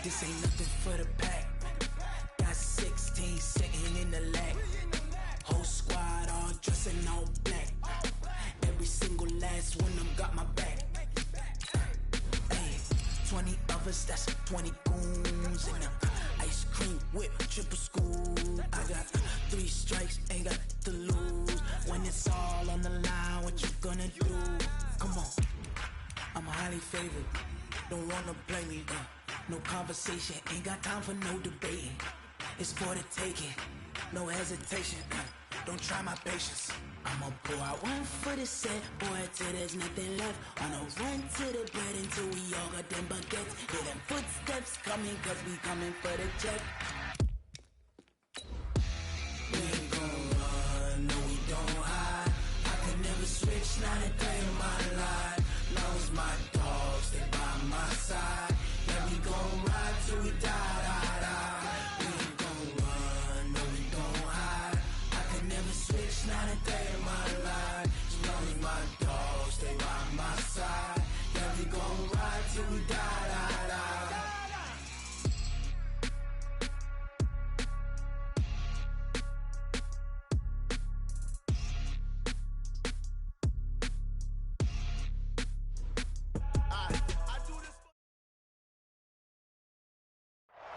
This ain't nothing for the pack. Got 16 sitting in the lag. Whole squad all dressing all black. Every single last one of them got my back. Hey, 20 of us, that's 20 goons in the ice cream whip, triple scoop. I got 3 strikes, ain't got to lose. When it's all on the line, what you gonna do? Come on, I'm highly favored. Don't wanna play me, no conversation, ain't got time for no debating. It's for the taking, no hesitation. Don't try my patience. I'ma pour out one for the set, boy, till there's nothing left. On a run to the bread until we all got them baguettes. Hear them footsteps coming, cause we coming for the check. We ain't gon' run, no we don't hide. I can never switch, not a day in my life. Long as my dogs stay by my side. Yeah, we gon' ride till we die, die, die. We ain't gon' run, no we don't hide. I can never switch, not a day in my life. As long as my dogs stay by my side. Yeah, we gon' ride till we die, die, die.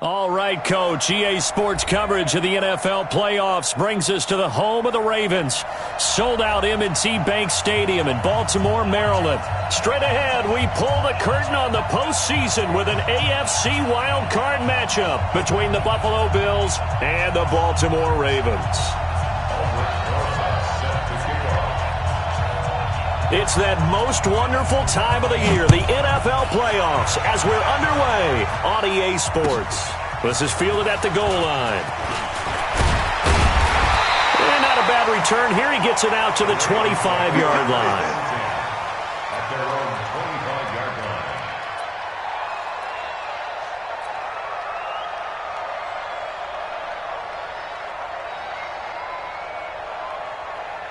All right, Coach. EA Sports coverage of the NFL playoffs brings us to the home of the Ravens. Sold out M&T Bank Stadium in Baltimore, Maryland. Straight ahead, we pull the curtain on the postseason with an AFC Wildcard matchup between the Buffalo Bills and the Baltimore Ravens. It's that most wonderful time of the year, the NFL playoffs, as we're underway on EA Sports. This is fielded at the goal line. And not a bad return here. He gets it out to the 25-yard line. At their own 25-yard line.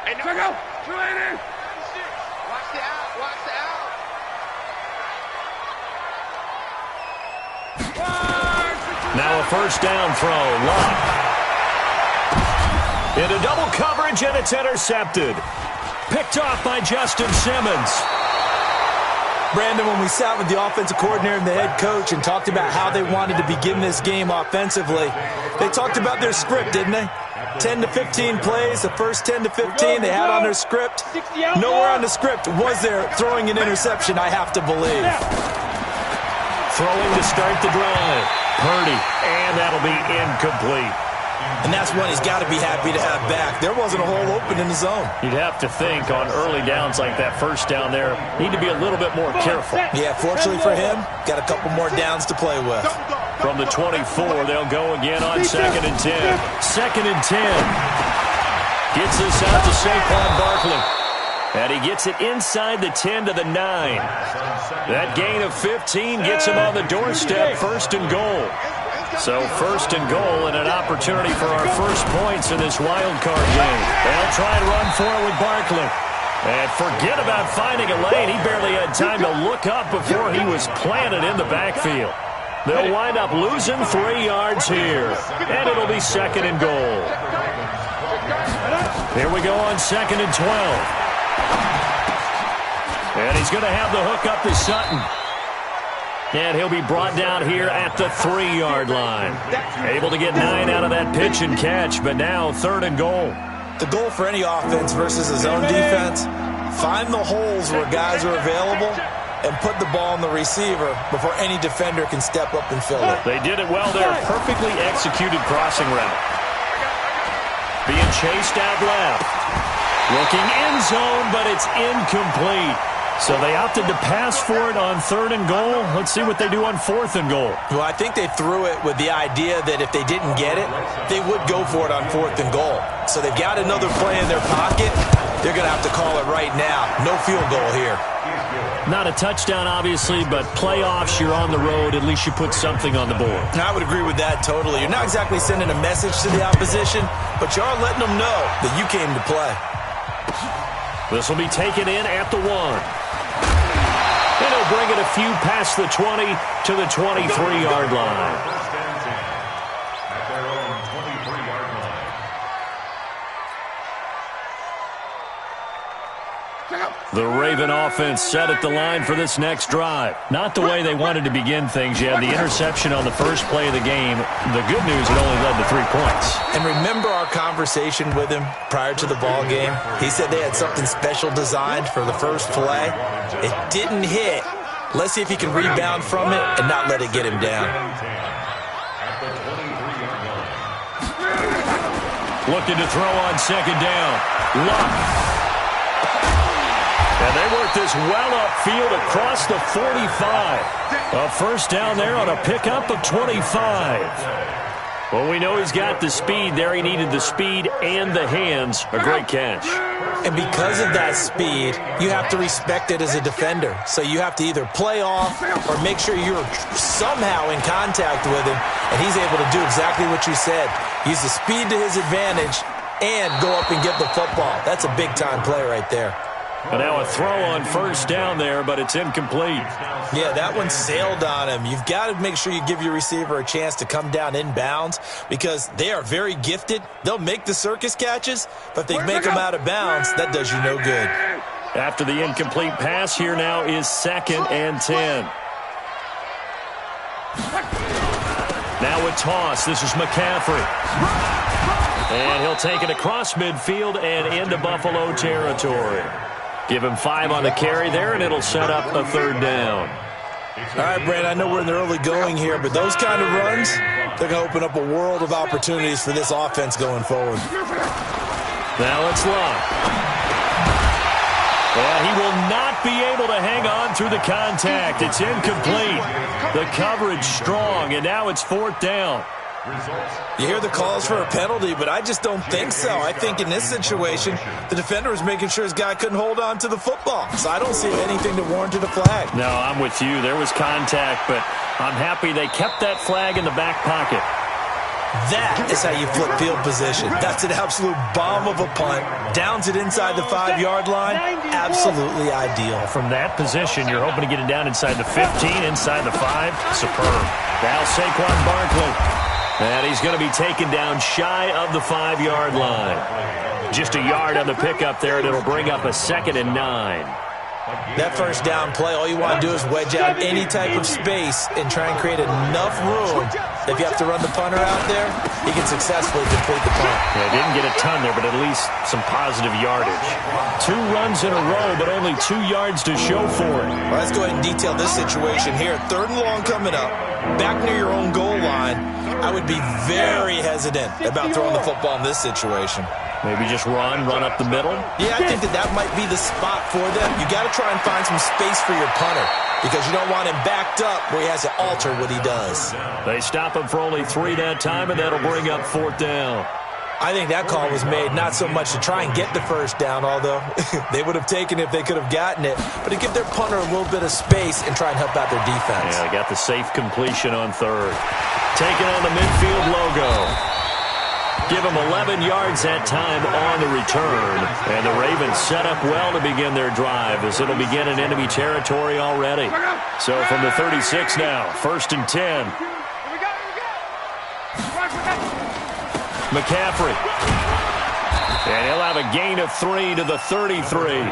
And there we go. Training. Watch the out. Watch the out. Now a first down throw. Lock. Into double coverage, and it's intercepted. Picked off by Justin Simmons. Brandon, when we sat with the offensive coordinator and the head coach and talked about how they wanted to begin this game offensively, they talked about their script, didn't they? 10 to 15 plays, the first 10 to 15 they had on their script. Nowhere on the script was there throwing an interception, I have to believe. Throwing to start the drive. Purdy, and that'll be incomplete. And that's one he's got to be happy to have back. There wasn't a hole open in the zone. You'd have to think on early downs like that first down there, need to be a little bit more careful. Yeah, fortunately for him, got a couple more downs to play with. From the 24, they'll go again on 2nd and 10. 2nd and 10. Gets this out to Saquon Barkley. And he gets it inside the 10 to the 9. That gain of 15 gets him on the doorstep, 1st and goal. So 1st and goal and an opportunity for our first points in this wild card game. They'll try and run for it with Barkley. And forget about finding a lane. He barely had time to look up before he was planted in the backfield. They'll wind up losing 3 yards here. And it'll be 2nd and goal. Here we go on 2nd and 12. And he's going to have the hook up to Sutton. And he'll be brought down here at the 3-yard line. Able to get 9 out of that pitch and catch, but now 3rd and goal. The goal for any offense versus a zone defense, find the holes where guys are available and put the ball on the receiver before any defender can step up and fill it. They did it well there. Perfectly executed crossing route. Being chased out left. Looking end zone, but it's incomplete. So they opted to pass for it on 3rd and goal. Let's see what they do on 4th and goal. Well, I think they threw it with the idea that if they didn't get it, they would go for it on 4th and goal. So they've got another play in their pocket. They're going to have to call it right now. No field goal here. Not a touchdown, obviously, but playoffs, you're on the road. At least you put something on the board. I would agree with that totally. You're not exactly sending a message to the opposition, but you are letting them know that you came to play. This will be taken in at the 1. And he'll bring it a few past the 20 to the 23-yard line. First and 10 at their own 23-yard line. The Raven offense set at the line for this next drive. Not the way they wanted to begin things. You had the interception on the first play of the game. The good news, it only led to 3 points. And remember our conversation with him prior to the ball game? He said they had something special designed for the first play. It didn't hit. Let's see if he can rebound from it and not let it get him down. At the 23-yard line. Looking to throw on second down. Luck. And they work this well upfield across the 45. A first down there on a pickup of 25. Well, we know he's got the speed there. He needed the speed and the hands. A great catch. And because of that speed, you have to respect it as a defender. So you have to either play off or make sure you're somehow in contact with him, and he's able to do exactly what you said. Use the speed to his advantage and go up and get the football. That's a big-time play right there. And now a throw on first down there, but it's incomplete. Yeah, that one sailed on him. You've got to make sure you give your receiver a chance to come down inbounds because they are very gifted. They'll make the circus catches, but if they make them out of bounds, that does you no good. After the incomplete pass, here now is 2nd and 10. Now a toss. This is McCaffrey. And he'll take it across midfield and into Buffalo territory. Give him 5 on the carry there, and it'll set up a 3rd down. All right, Brand, I know we're in the early going here, but those kind of runs, they're going to open up a world of opportunities for this offense going forward. Now it's Luck. And he will not be able to hang on through the contact. It's incomplete. The coverage strong, and now it's 4th down. You hear the calls for a penalty, but I just don't think so. I think in this situation, the defender was making sure his guy couldn't hold on to the football. So I don't see anything to warrant a flag. No, I'm with you. There was contact, but I'm happy they kept that flag in the back pocket. That is how you flip field position. That's an absolute bomb of a punt. Downs it inside the 5-yard line. Absolutely ideal. From that position, you're hoping to get it down inside the 15, inside the 5. Superb. Now Saquon Barkley. And he's going to be taken down shy of the 5-yard line. Just a yard on the pickup there, and it'll bring up a 2nd and 9. That first down play, all you want to do is wedge out any type of space and try and create enough room. If you have to run the punter out there, he can successfully complete the punt. Yeah, didn't get a ton there, but at least some positive yardage. 2 runs in a row, but only 2 yards to show for it. Well, let's go ahead and detail this situation here. 3rd and long coming up, back near your own goal line. I would be very hesitant about throwing the football in this situation. Maybe just run up the middle? Yeah, I think that might be the spot for them. You got to try and find some space for your punter because you don't want him backed up where he has to alter what he does. They stop him for only 3 that time, and that'll bring up 4th down. I think that call was made not so much to try and get the first down, although they would have taken it if they could have gotten it, but to give their punter a little bit of space and try and help out their defense. Yeah, they got the safe completion on 3rd. Taking on the midfield logo. Give them 11 yards that time on the return. And the Ravens set up well to begin their drive as it'll begin in enemy territory already. So from the 36 now, 1st and 10. McCaffrey. And he'll have a gain of 3 to the 33.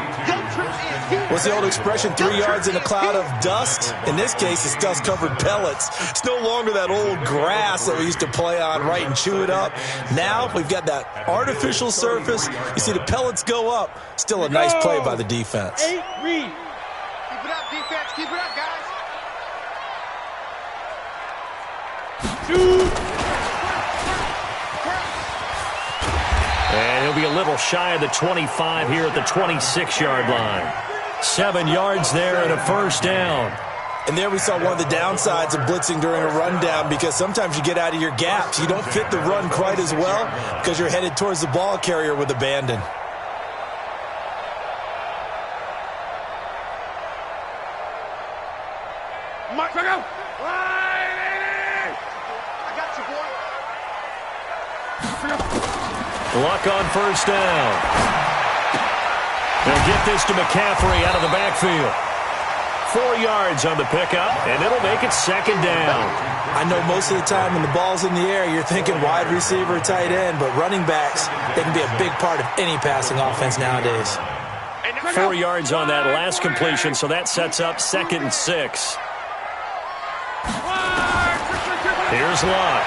What's the old expression, 3 yards in a cloud of dust? In this case, it's dust-covered pellets. It's no longer that old grass that we used to play on, right, and chew it up. Now we've got that artificial surface. You see the pellets go up. Still a nice play by the defense. 8, read. Keep it up, defense. Keep it up, guys. 2. And he'll be a little shy of the 25 here at the 26-yard line. 7 yards there and a first down. And there we saw one of the downsides of blitzing during a rundown because sometimes you get out of your gaps. You don't fit the run quite as well because you're headed towards the ball carrier with abandon. Mike, go! I got you, boy. Luck on first down. They'll get this to McCaffrey out of the backfield. 4 yards on the pickup, and it'll make it second down. I know most of the time when the ball's in the air, you're thinking wide receiver, tight end, but running backs, they can be a big part of any passing offense nowadays. 4 yards on that last completion, so that sets up 2nd and 6. Here's Luck.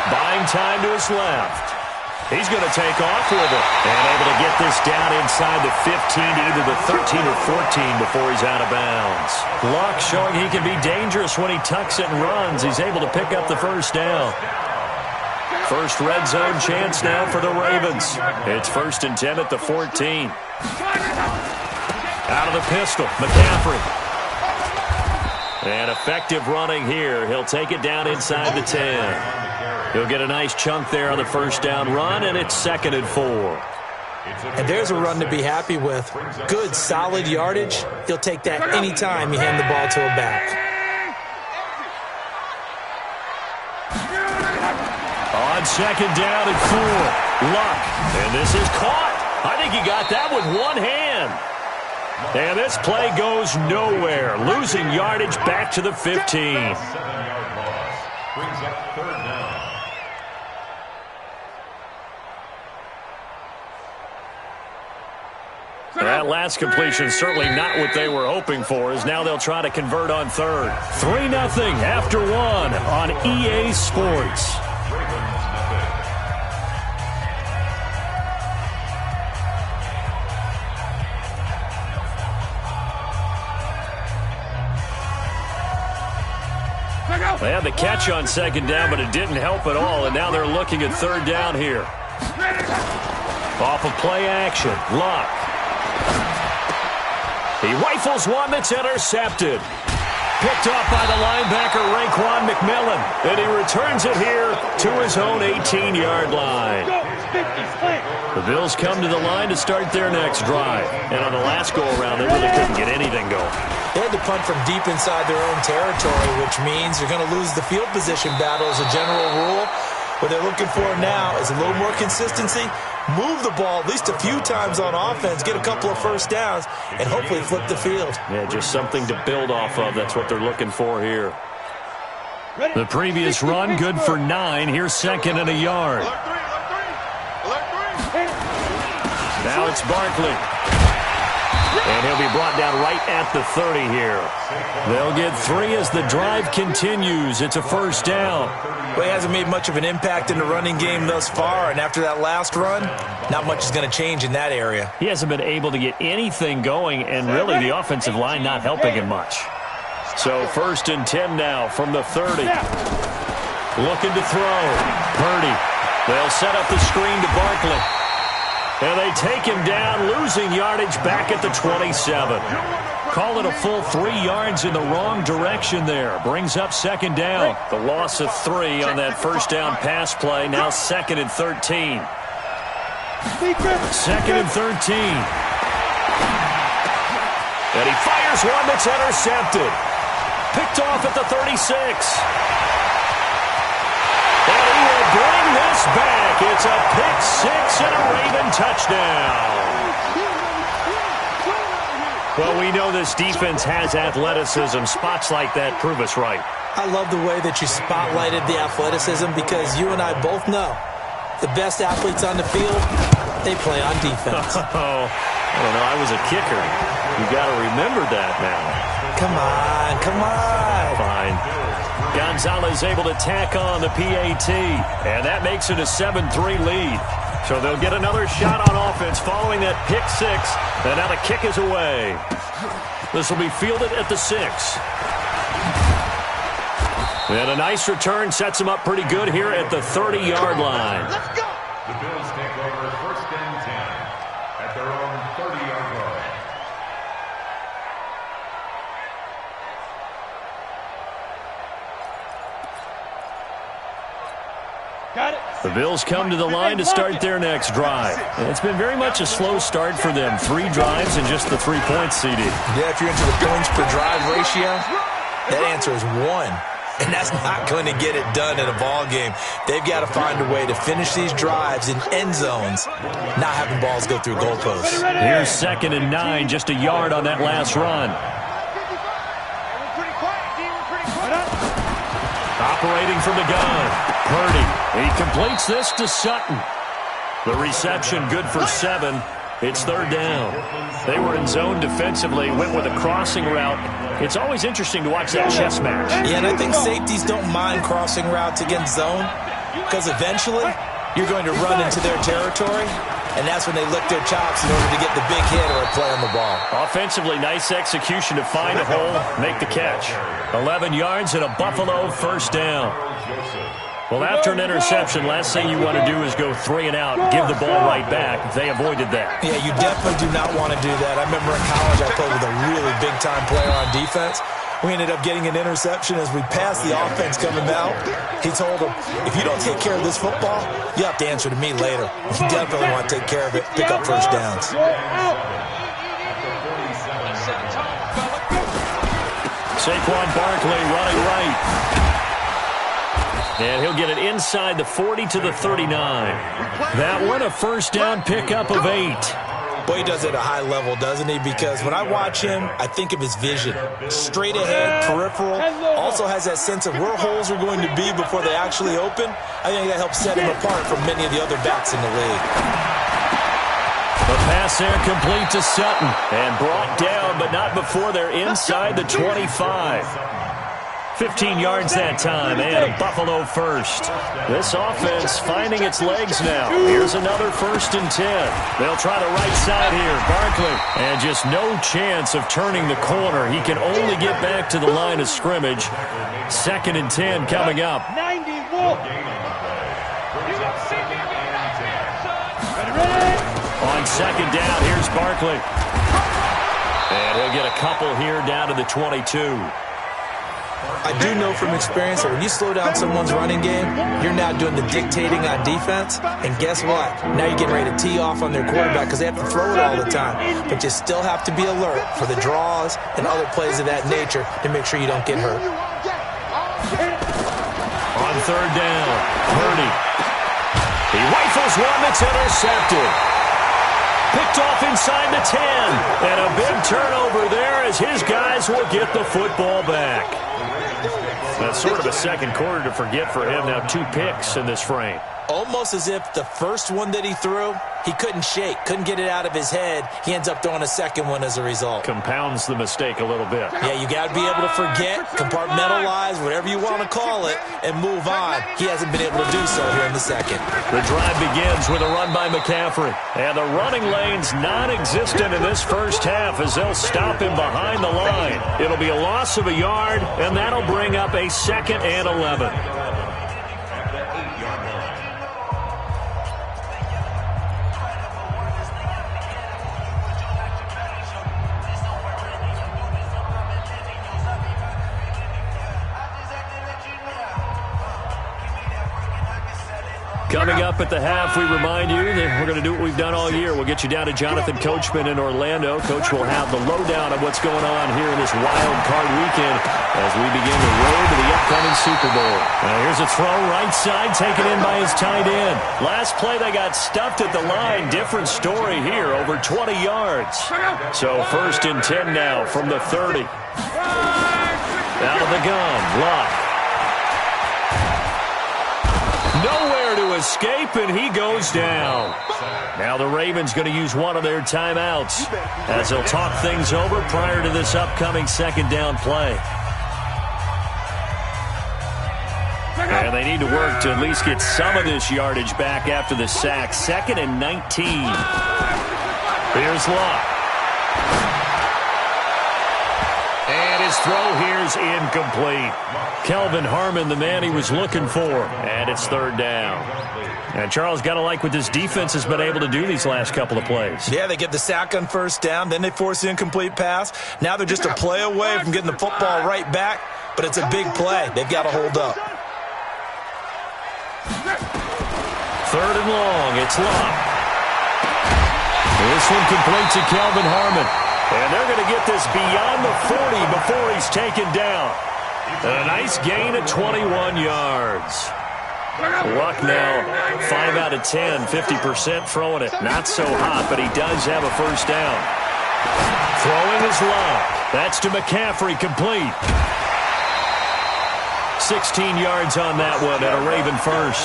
Buying time to his left. He's going to take off with it. And able to get this down inside the 15 to either the 13 or 14 before he's out of bounds. Luck showing he can be dangerous when he tucks it and runs. He's able to pick up the first down. First red zone chance now for the Ravens. It's 1st and 10 at the 14. Out of the pistol, McCaffrey. And effective running here. He'll take it down inside the 10. He'll get a nice chunk there on the first down run, and it's 2nd and 4. And there's a run to be happy with. Good, solid yardage. He'll take that any time you hand the ball to a back. On 2nd down and 4. Luck. And this is caught. I think he got that with one hand. And this play goes nowhere. Losing yardage back to the 15. 7-yard loss. Brings up 3rd down. That last completion certainly not what they were hoping for, as now they'll try to convert on 3rd. 3-0 after 1 on EA Sports. They had the catch on 2nd down, but it didn't help at all, and now they're looking at 3rd down here. Off of play action, Luck. He rifles one that's intercepted. Picked off by the linebacker, Raekwon McMillan. And he returns it here to his own 18-yard line. The Bills come to the line to start their next drive. And on the last go-around, they really couldn't get anything going. They had to punt from deep inside their own territory, which means you're going to lose the field position battle as a general rule. What they're looking for now is a little more consistency, move the ball at least a few times on offense, get a couple of first downs, and hopefully flip the field. Yeah, just something to build off of. That's what they're looking for here. The previous run, good for 9. Here's 2nd and a yard. Now it's Barkley. And he'll be brought down right at the 30 here. They'll get 3 as the drive continues. It's a first down. Well, he hasn't made much of an impact in the running game thus far, and after that last run, not much is going to change in that area. He hasn't been able to get anything going, and really the offensive line not helping him much. So 1st and 10 now from the 30. Looking to throw. Purdy. They'll set up the screen to Barkley. And they take him down, losing yardage back at the 27. Call it a full 3 yards in the wrong direction there. Brings up 2nd down. The loss of 3 on that first down pass play. Now 2nd and 13. 2nd and 13. And he fires one that's intercepted. Picked off at the 36. And he will bring this back. It's a pick 6 and a Raven touchdown. Well, we know this defense has athleticism. Spots like that prove us right. I love the way that you spotlighted the athleticism because you and I both know the best athletes on the field, they play on defense. Oh, I don't know. I was a kicker. You got to remember that now. Come on, come on. Fine. Gonzalez able to tack on the PAT, and that makes it a 7-3 lead. So they'll get another shot on offense following that pick 6, and now the kick is away. This will be fielded at the 6. And a nice return sets him up pretty good here at the 30-yard line. Let's go. The Bills take over 1st and 10 at their own 30-yard line. Got it. The Bills come to the line to start their next drive. And it's been very much a slow start for them. 3 drives and just the 3 points, CD. Yeah, if you're into the points per drive ratio, that answer is 1. And that's not going to get it done in a ball game. They've got to find a way to finish these drives in end zones, not having balls go through goalposts. Here's 2nd and 9, just a yard on that last run. operating from the gun. Purdy, he completes this to Sutton. The reception good for 7. It's third down. They were in zone defensively, went with a crossing route. It's always interesting to watch that chess match. Yeah, and I think safeties don't mind crossing routes against zone because eventually you're going to run into their territory, and that's when they lick their chops in order to get the big hit or a play on the ball. Offensively, nice execution to find a hole, make the catch. 11 yards and a Buffalo first down. Well, after an interception, last thing you want to do is go 3 and out, give the ball right back. They avoided that. Yeah, you definitely do not want to do that. I remember in college I played with a really big-time player on defense. We ended up getting an interception as we passed the offense coming out. He told him, if you don't take care of this football, you have to answer to me later. You definitely want to take care of it, pick up first downs. Saquon Barkley running right. And he'll get it inside the 40 to the 39. That one a first down pickup of 8. Boy, he does it at a high level, doesn't he? Because when I watch him, I think of his vision. Straight ahead, peripheral. Also has that sense of where holes are going to be before they actually open. I think that helps set him apart from many of the other backs in the league. The pass there complete to Sutton. And brought down, but not before they're inside the 25. 15 yards that time, and a Buffalo first. This offense finding its legs now. Here's another 1st and 10. They'll try the right side here. Barkley, and just no chance of turning the corner. He can only get back to the line of scrimmage. 2nd and 10 coming up. 91. On 2nd down, here's Barkley. And he'll get a couple here down to the 22. I do know from experience that when you slow down someone's running game, you're now doing the dictating on defense. And guess what? Now you're getting ready to tee off on their quarterback because they have to throw it all the time. But you still have to be alert for the draws and other plays of that nature to make sure you don't get hurt. On 3rd down, Purdy. He rifles one that's intercepted. Picked off inside the 10. And a big turnover there as his guys will get the football back. That's sort of a second quarter to forget for him. Now 2 picks in this frame. Almost as if the first one that he threw, he couldn't shake, couldn't get it out of his head. He ends up throwing a second one as a result. Compounds the mistake a little bit. Yeah, you got to be able to forget, compartmentalize, whatever you want to call it, and move on. He hasn't been able to do so here in the second. The drive begins with a run by McCaffrey. And the running lane's non-existent in this first half as they'll stop him behind the line. It'll be a loss of a yard, and that'll bring up a 2nd and 11. Coming up at the half, we remind you that we're going to do what we've done all year. We'll get you down to Jonathan Coachman in Orlando. Coach will have the lowdown of what's going on here in this wild card weekend as we begin the road to the upcoming Super Bowl. Now here's a throw right side taken in by his tight end. Last play they got stuffed at the line. Different story here, over 20 yards. So 1st and 10 now from the 30. Out of the gun, Lock. Nowhere to escape, and he goes down. Now the Ravens going to use one of their timeouts as they'll talk things over prior to this upcoming 2nd down play. And they need to work to at least get some of this yardage back after the sack. 2nd and 19. Here's Lock. And his throw here's incomplete. Kelvin Harmon, the man he was looking for. And it's 3rd down. And Charles, got to like what this defense has been able to do these last couple of plays. Yeah, they get the sack on 1st down, then they force the incomplete pass. Now they're just a play away from getting the football right back, but it's a big play. They've got to hold up. 3rd and long, it's Lock. This one complete to Kelvin Harmon. And they're going to get this beyond the 40 before he's taken down. And a nice gain at 21 yards. Luck now, 5 out of 10, 50% throwing it. Not so hot, but he does have a 1st down. Throwing is Luck. That's to McCaffrey, complete. 16 yards on that one and a Raven first.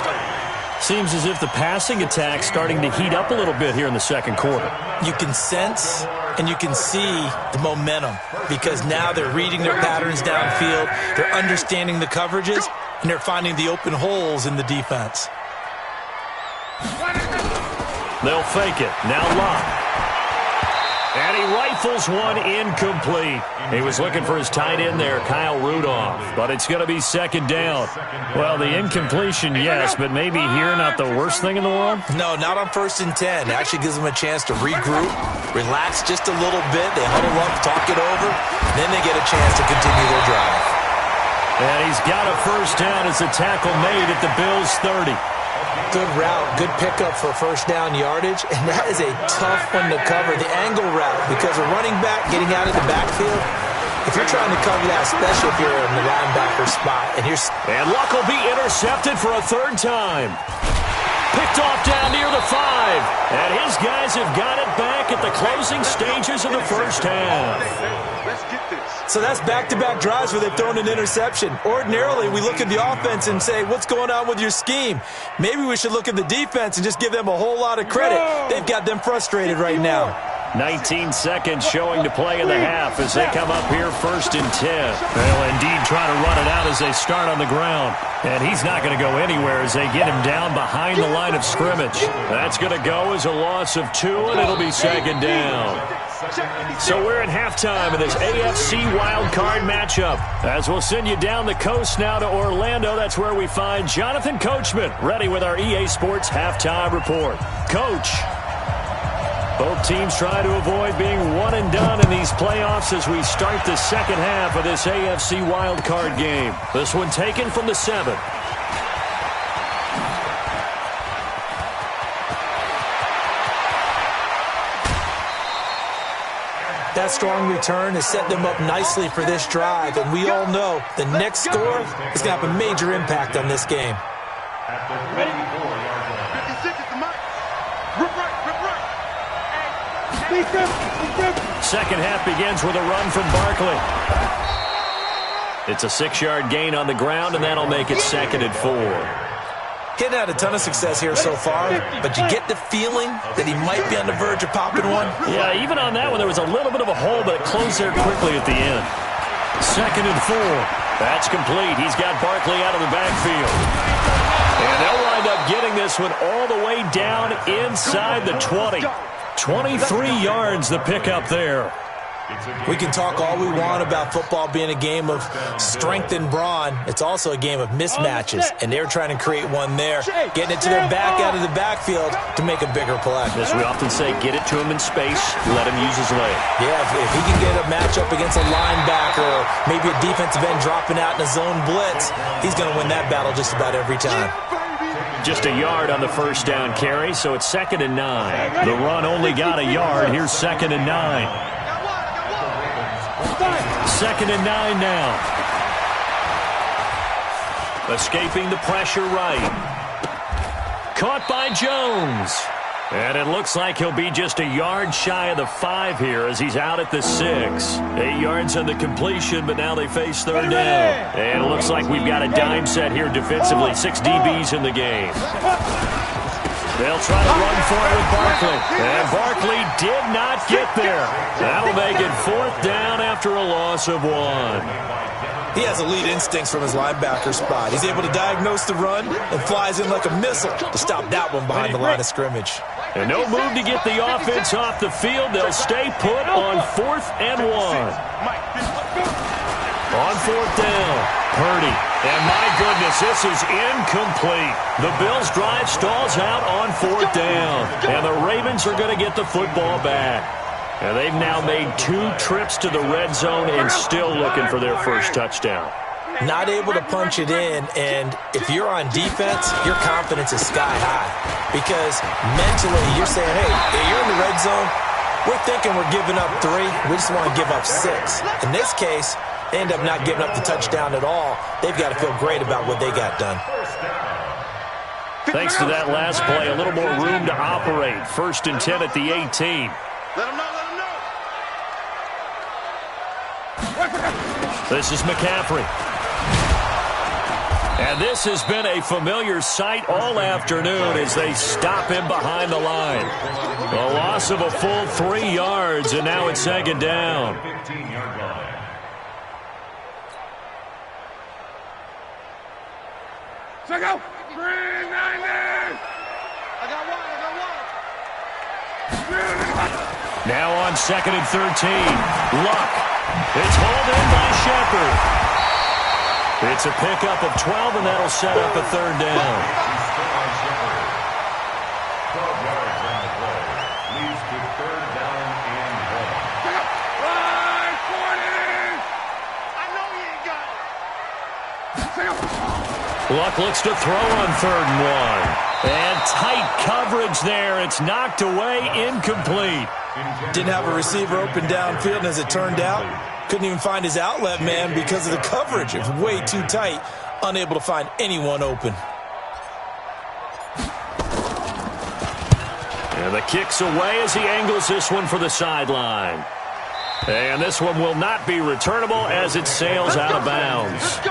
Seems as if the passing attack's starting to heat up a little bit here in the second quarter. You can sense and you can see the momentum because now they're reading their patterns downfield, they're understanding the coverages, and they're finding the open holes in the defense. They'll fake it. Now Locke. And he rifles one incomplete. He was looking for his tight end there, Kyle Rudolph. But it's going to be second down. Well, the incompletion, yes, but maybe here not the worst thing in the world? No, not on 1st and 10. It actually gives them a chance to regroup, relax just a little bit. They huddle up, talk it over, then they get a chance to continue their drive. And he's got a first down as a tackle made at the Bills' 30. Good route, good pickup for first down yardage, and that is a tough one to cover, the angle route, because a running back getting out of the backfield, if you're trying to cover that, especially if you're in the linebacker spot, and Luck will be intercepted for a third time. Picked off down near the 5, and his guys have got it back at the closing stages of the first half. Let's get this. So that's back-to-back drives where they've thrown an interception. Ordinarily, we look at the offense and say, what's going on with your scheme? Maybe we should look at the defense and just give them a whole lot of credit. They've got them frustrated right now. 19 seconds showing to play in the half as they come up here 1st and 10. They'll indeed try to run it out as they start on the ground. And he's not going to go anywhere as they get him down behind the line of scrimmage. That's going to go as a loss of 2, and it'll be second down. So we're at halftime in this AFC Wildcard matchup. As we'll send you down the coast now to Orlando, that's where we find Jonathan Coachman ready with our EA Sports Halftime Report. Coach. Both teams try to avoid being one and done in these playoffs as we start the second half of this AFC wildcard game. This one taken from the 7. That strong return has set them up nicely for this drive, and we all know the next score is going to have a major impact on this game. At the 34-yard line. 56 is the mark. Rip right, rip right. Second half begins with a run from Barkley. It's a 6-yard gain on the ground, and that'll make it 2nd and 4. Getting had a ton of success here so far, but you get the feeling that he might be on the verge of popping one. Yeah, even on that one, there was a little bit of a hole, but it closed there quickly at the end. 2nd and 4. That's complete. He's got Barkley out of the backfield. And they'll wind up getting this one all the way down inside the 20. 23 yards the pickup there. We can talk all we want about football being a game of strength and brawn. It's also a game of mismatches, and they're trying to create one there, getting it to their back out of the backfield to make a bigger play. As we often say, get it to him in space, let him use his leg. Yeah, if he can get a matchup against a linebacker or maybe a defensive end dropping out in a zone blitz, he's going to win that battle just about every time. Just a yard on the first down carry, so it's 2nd and 9. The run only got a yard. Here's 2nd and 9. 2nd and 9 now. Escaping the pressure right. Caught by Jones. And it looks like he'll be just a yard shy of the 5 here as he's out at the 6. 8 yards on the completion, but now they face third down. And it looks like we've got a dime set here defensively. 6 DBs in the game. They'll try to run for it with Barkley. And Barkley did not get there. That'll make it 4th down after a loss of 1. He has elite instincts from his linebacker spot. He's able to diagnose the run and flies in like a missile to stop that one behind the line of scrimmage. And no move to get the offense off the field. They'll stay put on 4th and 1. On 4th down, Purdy. And my goodness, this is incomplete. The Bills' drive stalls out on 4th down. And the Ravens are going to get the football back. And they've now made 2 trips to the red zone and still looking for their first touchdown. Not able to punch it in, and if you're on defense, your confidence is sky high. Because mentally, you're saying, hey, you're in the red zone. We're thinking we're giving up 3. We just want to give up 6. In this case, they end up not giving up the touchdown at all. They've got to feel great about what they got done. Thanks to that last play, a little more room to operate. 1st and 10 at the 18. Let him know, let him know. This is McCaffrey. And this has been a familiar sight all afternoon as they stop him behind the line. A loss of a full 3 yards, and now it's second down. 15-yard line. Check out. 390. I got one. Now on 2nd and 13. Luck. It's hauled in by Shepard. It's a pickup of 12, and that'll set up a third down. 12 yards on the play. Leads to third down and 1. 40. I know you ain't got it. Luck looks to throw on 3rd and 1. And tight coverage there. It's knocked away, incomplete. Didn't have a receiver open downfield, and as it turned out, couldn't even find his outlet man because of the coverage. It was way too tight, unable to find anyone open. And the kick's away as he angles this one for the sideline. And this one will not be returnable as it sails out of bounds. At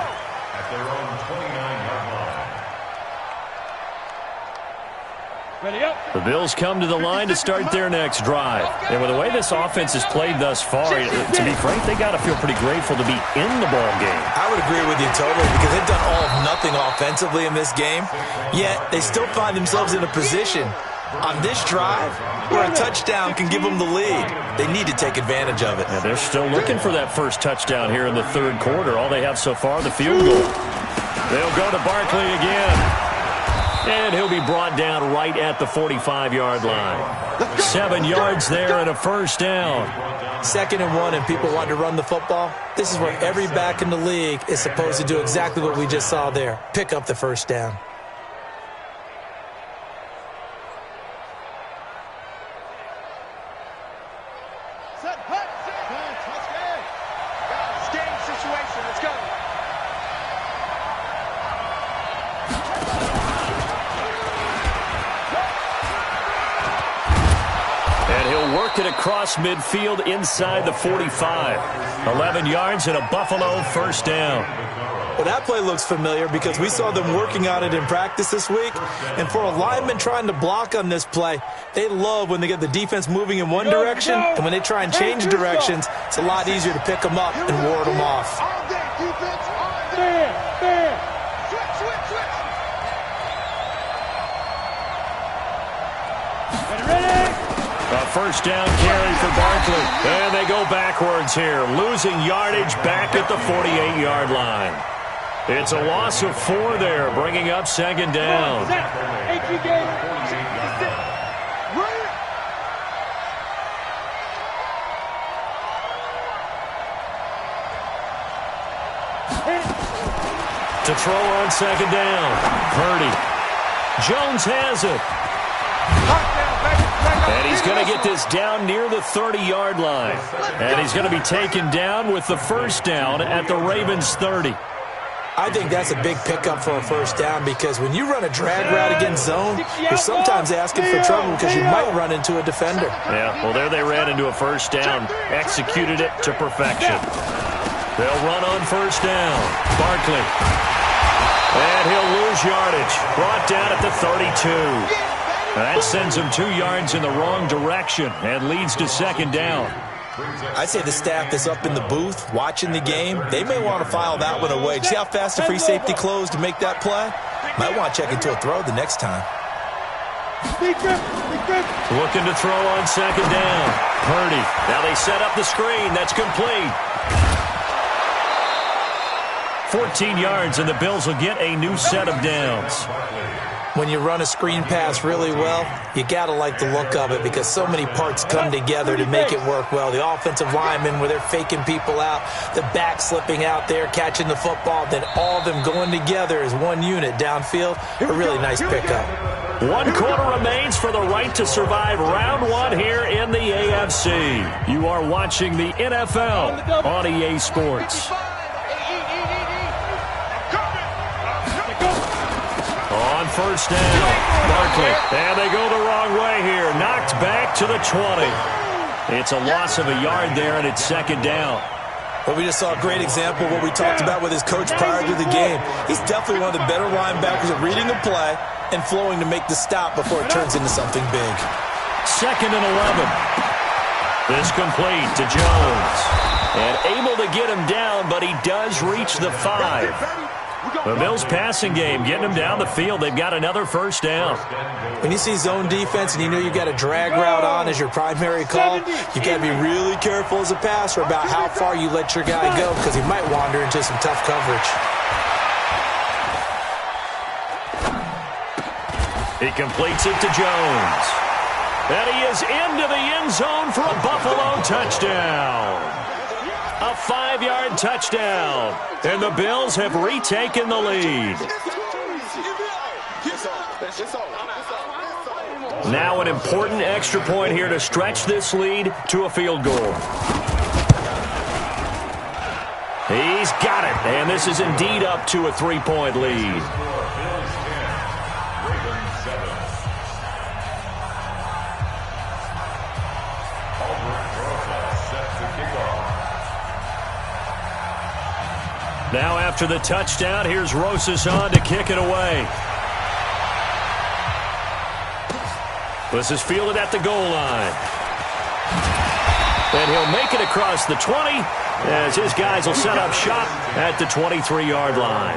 their own 29-yard line. The Bills come to the line to start their next drive. And with the way this offense has played thus far, to be frank, they got to feel pretty grateful to be in the ball game. I would agree with you totally because they've done all of nothing offensively in this game, yet they still find themselves in a position on this drive where a touchdown can give them the lead. They need to take advantage of it. Yeah, they're still looking for that first touchdown here in the 3rd quarter. All they have so far, the field goal. They'll go to Barkley again. And he'll be brought down right at the 45-yard line. 7 yards there and a first down. 2nd and 1 and people want to run the football. This is where every back in the league is supposed to do exactly what we just saw there. Pick up the first down. Game situation. Let's go. And he'll work it across midfield inside the 45. 11 yards and a Buffalo first down. Well, that play looks familiar because we saw them working on it in practice this week. And for a lineman trying to block on this play, they love when they get the defense moving in one direction. And when they try and change directions, it's a lot easier to pick them up and ward them off. All day, defense, all day. Switch. A first down carry for Barkley. And they go backwards here, losing yardage back at the 48-yard line. It's a loss of 4 there, bringing up second down. To throw on second down. Purdy. Jones has it. And he's going to get this down near the 30-yard line. And he's going to be taken down with the first down at the Ravens' 30. I think that's a big pickup for a first down because when you run a drag route against zone, you're sometimes asking for trouble because you might run into a defender. Yeah, well, there they ran into a first down. Executed it to perfection. They'll run on first down. Barkley. And he'll lose yardage. Brought down at the 32. That sends him 2 yards in the wrong direction and leads to second down. I'd say the staff that's up in the booth watching the game, they may want to file that one away. See how fast the free safety closed to make that play? Might want to check into a throw the next time. Looking to throw on second down. Purdy. Now they set up the screen. That's complete. 14 yards, and the Bills will get a new set of downs. When you run a screen pass really well, you got to like the look of it because so many parts come together to make it work well. The offensive linemen where they're faking people out, the back slipping out there, catching the football, then all of them going together as one unit downfield. A really nice pickup. 1 quarter remains for the right to survive round 1 here in the AFC. You are watching the NFL on EA Sports. On first down, Barkley. And they go the wrong way here. Knocked back to the 20. It's a loss of a yard there, and it's second down. Well, we just saw a great example of what we talked about with his coach prior to the game. He's definitely one of the better linebackers at reading the play and flowing to make the stop before it turns into something big. 2nd and 11. This complete to Jones. And able to get him down, but he does reach the 5. The Bills passing game getting them down the field. They've got another first down. When you see zone defense and you know you've got a drag route on as your primary call, you've got to be really careful as a passer about how far you let your guy go because he might wander into some tough coverage. He completes it to Jones. And he is into the end zone for a Buffalo touchdown. A 5-yard touchdown. And the Bills have retaken the lead. Now an important extra point here to stretch this lead to a field goal. He's got it. And this is indeed up to a 3-point lead. Now after the touchdown, here's Rosas on to kick it away. This is fielded at the goal line. And he'll make it across the 20 as his guys will set up shop at the 23-yard line.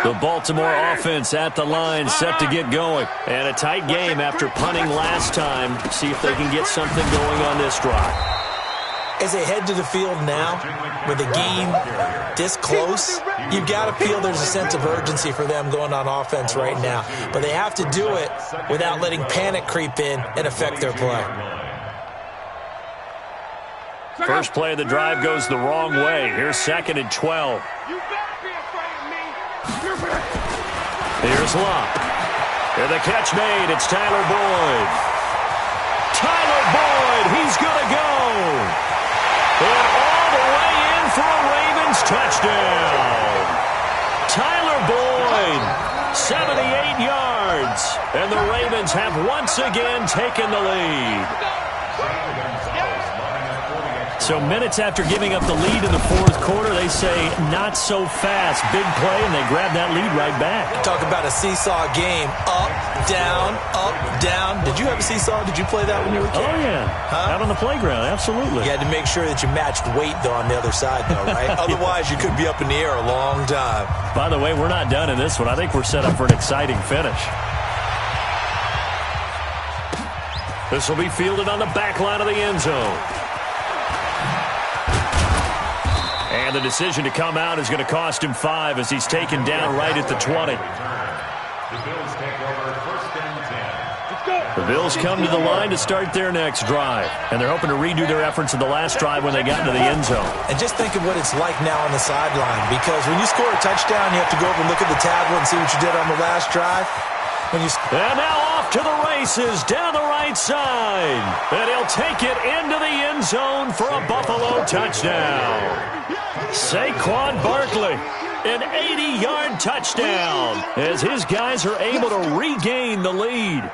The Baltimore offense at the line, set to get going. And a tight game after punting last time. See if they can get something going on this drive. As they head to the field now, with the game this close, you've got to feel there's a sense of urgency for them going on offense right now. But they have to do it without letting panic creep in and affect their play. First play of the drive goes the wrong way. Here's 2nd and 12. Here's Locke. And the catch made. It's Tyler Boyd. Tyler Boyd, he's going to go. And all the way in for a Ravens touchdown. Tyler Boyd, 78 yards. And the Ravens have once again taken the lead. So minutes after giving up the lead in the 4th quarter, they say not so fast. Big play, and they grab that lead right back. Talk about a seesaw game. Up, down, up, down. Did you have a seesaw? Did you play that when you were a kid? Oh, yeah. Huh? Out on the playground, absolutely. You had to make sure that you matched weight, though, on the other side, though, right? Otherwise, you could be up in the air a long time. By the way, we're not done in this one. I think we're set up for an exciting finish. This will be fielded on the back line of the end zone. And the decision to come out is going to cost him 5 as he's taken down right at the 20. The Bills take over 1st and 10. The Bills come to the line to start their next drive. And they're hoping to redo their efforts in the last drive when they got into the end zone. And just think of what it's like now on the sideline. Because when you score a touchdown, you have to go over and look at the tablet and see what you did on the last drive. And now off to the races down the right side. And he'll take it into the end zone for a Buffalo touchdown. Saquon Barkley, an 80-yard touchdown as his guys are able to regain the lead.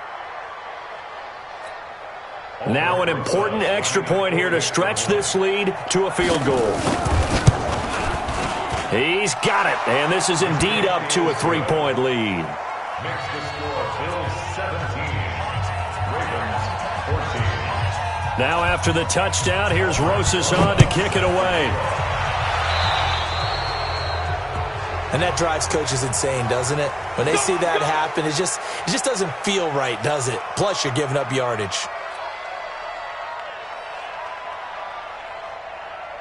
Now an important extra point here to stretch this lead to a field goal. He's got it, and this is indeed up to a 3-point lead. Makes the score Bills 17, Ravens 14. Now after the touchdown, here's Rosas on to kick it away. And that drives coaches insane, doesn't it? When they see that happen, it just doesn't feel right, does it? Plus, you're giving up yardage.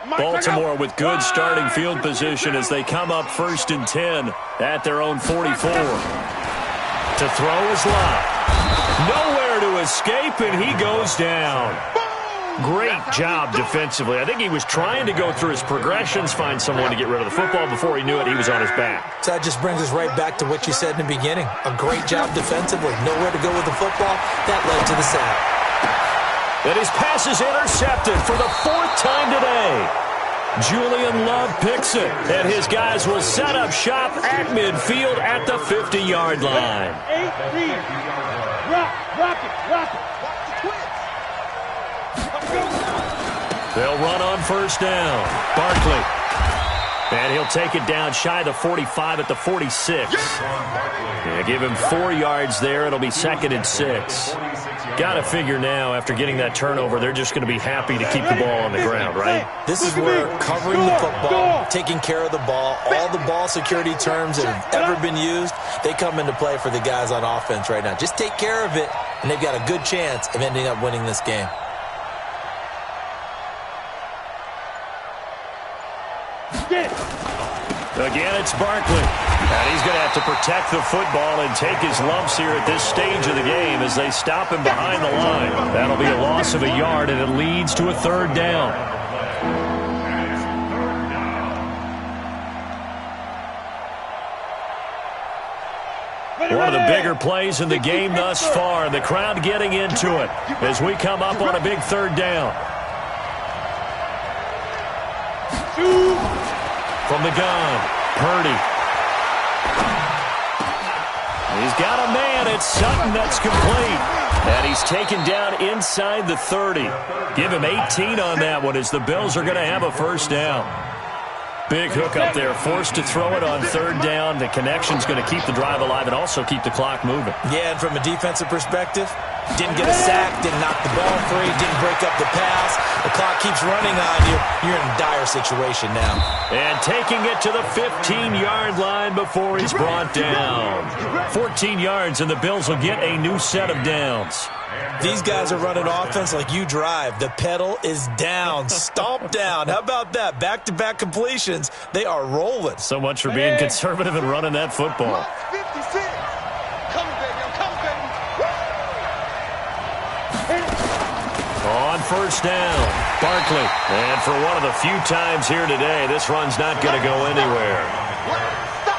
Baltimore with good starting field position as they come up 1st and 10 at their own 44. To throw is Locke. Nowhere to escape, and he goes down. Great job defensively. I think he was trying to go through his progressions, find someone to get rid of the football. Before he knew it, he was on his back. So that just brings us right back to what you said in the beginning. A great job defensively. Nowhere to go with the football. That led to the sack. And his pass is intercepted for the 4th time today. Julian Love picks it, and his guys will set up shop at midfield at the 50-yard line. 18. Rock it. Watch the twins. They'll run on first down. Barkley. And he'll take it down shy of the 45 at the 46. Yeah, give him 4 yards there. It'll be 2nd and 6. Got to figure now, after getting that turnover, they're just going to be happy to keep the ball on the ground, right? This is where covering the football, taking care of the ball, all the ball security terms that have ever been used, they come into play for the guys on offense right now. Just take care of it, and they've got a good chance of ending up winning this game. Again, it's Barkley. And he's going to have to protect the football and take his lumps here at this stage of the game as they stop him behind the line. That'll be a loss of a yard, and it leads to a 3rd down. One of the bigger plays in the game thus far, and the crowd getting into it as we come up on a big 3rd down. From the gun, Purdy. He's got a man. It's Sutton that's complete. And he's taken down inside the 30. Give him 18 on that one as the Bills are going to have a 1st down. Big hook up there, forced to throw it on 3rd down. The connection's going to keep the drive alive and also keep the clock moving. Yeah, and from a defensive perspective, didn't get a sack, didn't knock the ball free, didn't break up the pass. The clock keeps running on you. You're in a dire situation now. And taking it to the 15-yard line before he's brought down. 14 yards, and the Bills will get a new set of downs. These guys are running offense like you drive. The pedal is down, stomp down. How about that? Back-to-back completions. They are rolling. So much for being conservative and running that football. 56. Come, baby. I'm coming, baby. On first down, Barkley. And for one of the few times here today, this run's not going to go anywhere.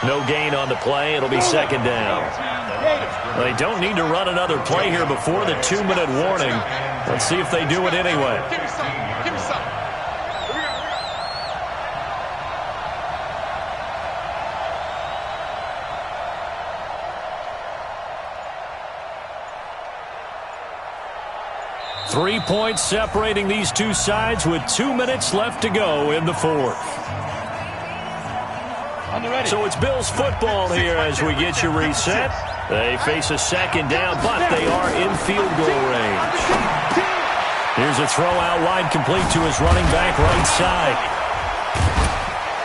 No gain on the play. It'll be 2nd down. They don't need to run another play here before the 2-minute warning. Let's see if they do it anyway. Give me some. Give me some. Here we go. 3 points separating these two sides with 2 minutes left to go in the 4th. So it's Bills football here as we get you reset. They face a 2nd down, but they are in field goal range. Here's a throw out wide, complete to his running back right side.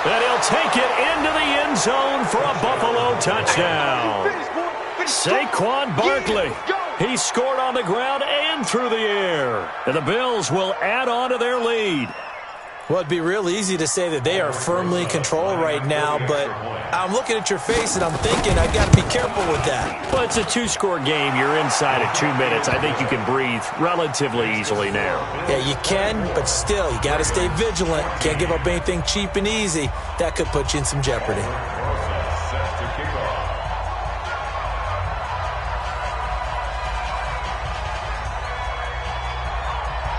And he'll take it into the end zone for a Buffalo touchdown. Saquon Barkley. He scored on the ground and through the air. And the Bills will add on to their lead. Well, it'd be real easy to say that they are firmly in control right now, but I'm looking at your face and I'm thinking I've got to be careful with that. Well, it's a 2-score game. You're inside of 2 minutes. I think you can breathe relatively easily now. Yeah, you can, but still, you got to stay vigilant. Can't give up anything cheap and easy. That could put you in some jeopardy.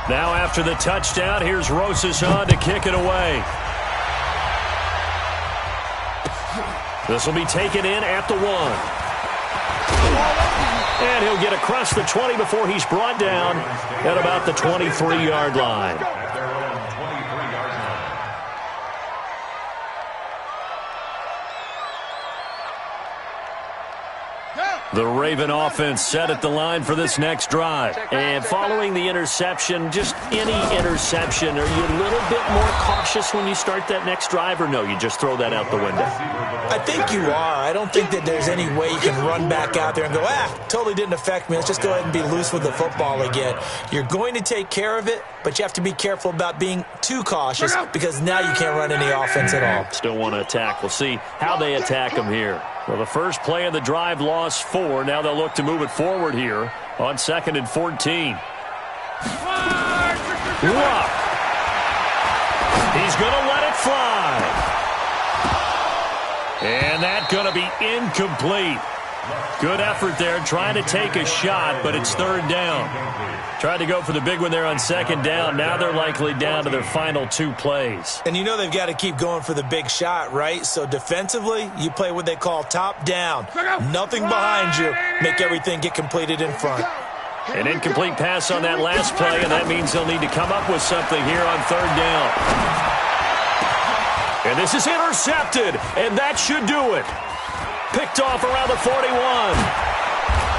Now after the touchdown, here's Rosas on to kick it away. This will be taken in at the 1. And he'll get across the 20 before he's brought down at about the 23-yard line. The Raven offense set at the line for this next drive. And following the interception, just any interception, are you a little bit more cautious when you start that next drive, or no, you just throw that out the window? I think you are. I don't think that there's any way you can run back out there and go, totally didn't affect me. Let's just go ahead and be loose with the football again. You're going to take care of it, but you have to be careful about being too cautious because now you can't run any offense at all. Still want to attack. We'll see how they attack them here. Well, the first play of the drive lost 4. Now they'll look to move it forward here on 2nd and 14. Luck. He's going to let it fly. And that's going to be incomplete. Good effort there, trying to take a shot, but it's third down. Tried to go for the big one there on second down. Now they're likely down to their final 2 plays. And you know they've got to keep going for the big shot, right? So defensively, you play what they call top down. Nothing behind you. Make everything get completed in front. An incomplete pass on that last play, and that means they'll need to come up with something here on third down. And this is intercepted, and that should do it. Picked off around the 41.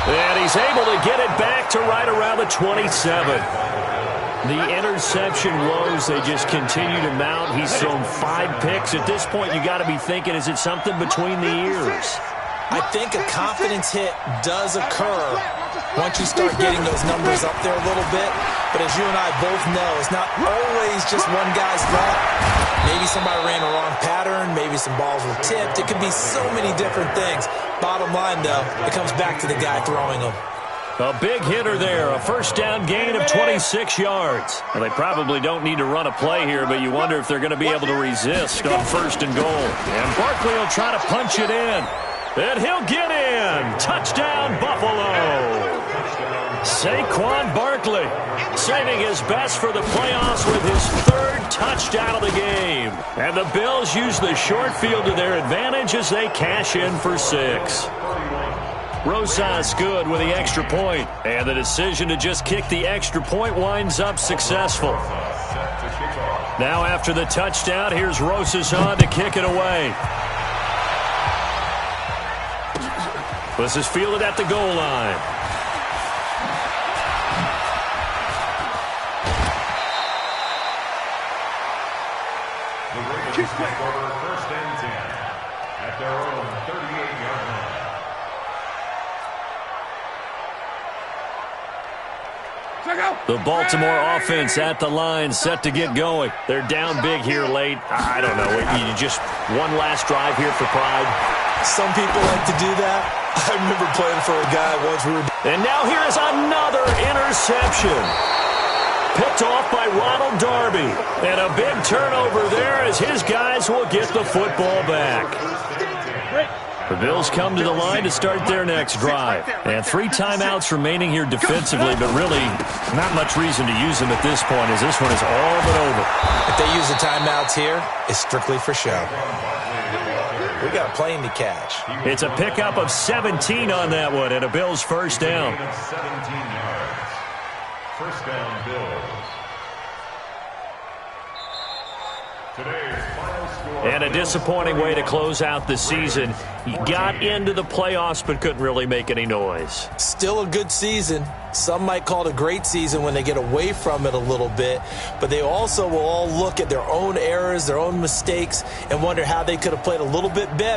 And he's able to get it back to right around the 27. The interception woes, they just continue to mount. He's thrown 5 picks. At this point, you got to be thinking, is it something between the ears? I think a confidence hit does occur once you start getting those numbers up there a little bit. But as you and I both know, it's not always just one guy's fault. Maybe somebody ran a wrong pattern. Maybe some balls were tipped. It could be so many different things. Bottom line, though, it comes back to the guy throwing them. A big hitter there, a first down gain of 26 yards. Well, they probably don't need to run a play here, but you wonder if they're going to be able to resist on first and goal. And Barkley will try to punch it in. And he'll get in. Touchdown, Buffalo. Saquon Barkley saving his best for the playoffs with his 3rd touchdown of the game. And the Bills use the short field to their advantage as they cash in for 6. Rosas good with the extra point. And the decision to just kick the extra point winds up successful. Now after the touchdown, here's Rosas on to kick it away. This is fielded at the goal line. The Ravens take over first and 10 at their own 38-yard line. The Baltimore offense at the line, set to get going. They're down big here late. I don't know. You just one last drive here for pride. Some people like to do that. I remember playing for a guy once. And now here is another interception. Picked off by Ronald Darby. And a big turnover there as his guys will get the football back. The Bills come to the line to start their next drive. And 3 timeouts remaining here defensively, but really not much reason to use them at this point as this one is all but over. If they use the timeouts here, it's strictly for show. We got a plane to catch. It's a pickup of 17 on that one and a Bills first down. 17 yards. First down, Bills. Today's final score. And a disappointing way to close out the season. He got into the playoffs but couldn't really make any noise. Still a good season. Some might call it a great season when they get away from it a little bit, but they also will all look at their own errors, their own mistakes, and wonder how they could have played a little bit better.